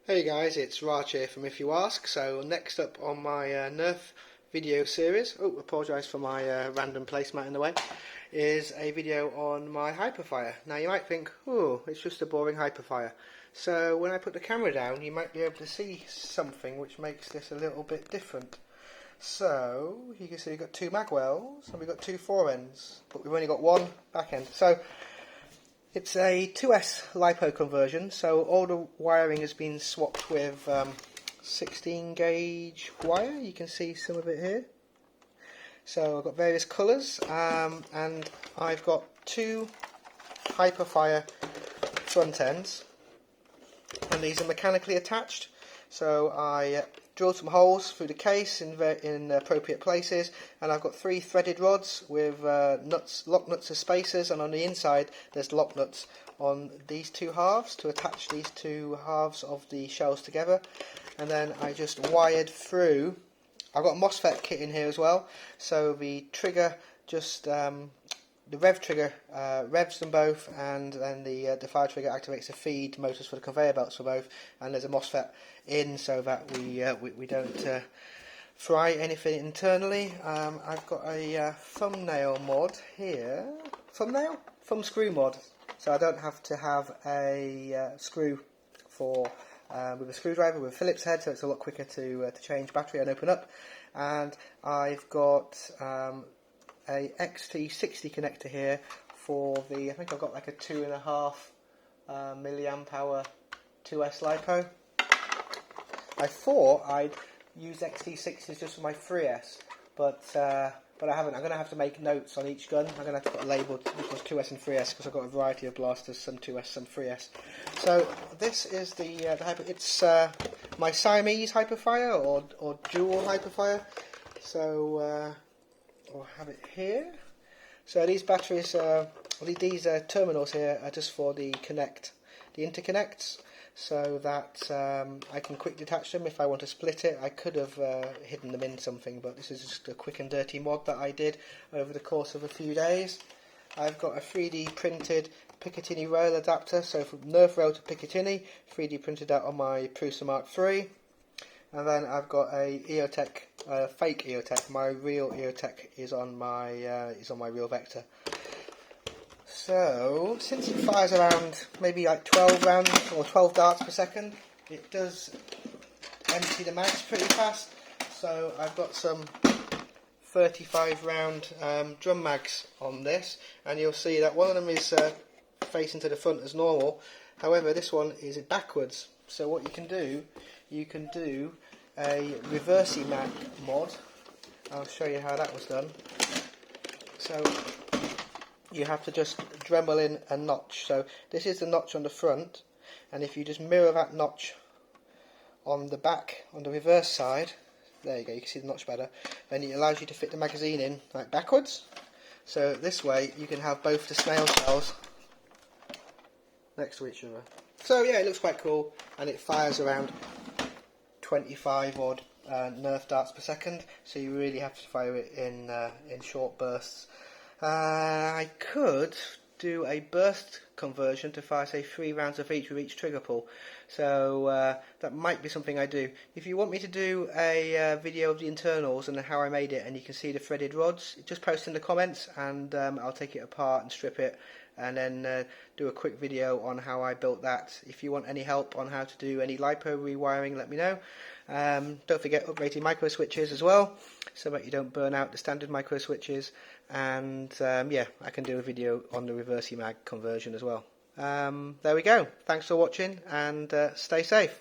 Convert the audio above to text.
Hey guys, it's Raj here from If You Ask. So next up on my NERF video series, apologise for my random placemat in the way, is a video on my Hyperfire. Now you might think, it's just a boring Hyperfire. So when I put the camera down, you might be able to see something which makes this a little bit different. So you can see we've got two mag wells and we've got two fore ends, but we've only got one back end. So it's a 2S Lipo conversion, so all the wiring has been swapped with 16 gauge wire. You can see some of it here. So I've got various colours, and I've got two Hyperfire front ends, and these are mechanically attached. So I drilled some holes through the case in appropriate places, and I've got three threaded rods with lock nuts as spacers, and on the inside there's lock nuts on these two halves to attach these two halves of the shells together. And then I just wired through. I've got a MOSFET kit in here as well, so the trigger just the rev trigger revs them both, and then the fire trigger activates the feed motors for the conveyor belts for both, and there's a MOSFET in so that we don't fry anything internally. I've got a thumbnail mod here, thumb screw mod, so I don't have to have a screw for with a screwdriver with a Phillips head, so it's a lot quicker to change battery and open up. And I've got a XT60 connector here for the, I think I've got like a 2.5 milliamp hour 2S Lipo. I thought I'd use XT60s just for my 3S, but I haven't. I'm going to have to make notes on each gun. I'm going to have to put a label which was 2S and 3S, because I've got a variety of blasters, some 2S, some 3S. So this is the Hyper. It's my Siamese Hyperfire or dual Hyperfire. So I'll have it here. So these batteries, these terminals here are just for the interconnects, so that I can quick detach them if I want to split it. I could have hidden them in something, but this is just a quick and dirty mod that I did over the course of a few days. I've got a 3D printed Picatinny rail adapter, so from NERF rail to Picatinny, 3D printed out on my Prusa Mark III. And then I've got a Eotech, fake Eotech. My real Eotech is on my real vector. So since it fires around maybe like 12 rounds or 12 darts per second, it does empty the mags pretty fast. So I've got some 35 round drum mags on this, and you'll see that one of them is facing to the front as normal. However, this one is backwards. So what you can do a reversi-mag mod. I'll show you how that was done. So you have to just Dremel in a notch. So this is the notch on the front, and if you just mirror that notch on the back, on the reverse side, there you go, you can see the notch better, then it allows you to fit the magazine in like backwards. So this way you can have both the snail shells next to each other. So yeah, it looks quite cool, and it fires around 25 odd NERF darts per second, so you really have to fire it in short bursts. I could do a burst conversion to fire, say, 3 rounds of each with each trigger pull, so that might be something I do. If you want me to do a video of the internals and how I made it, and you can see the threaded rods, just post in the comments, and I'll take it apart and strip it, and then do a quick video on how I built that. If you want any help on how to do any Lipo rewiring, let me know. Don't forget uprated microswitches as well, so that you don't burn out the standard microswitches. And yeah, I can do a video on the reversi-mag conversion as well. There we go. Thanks for watching, and stay safe.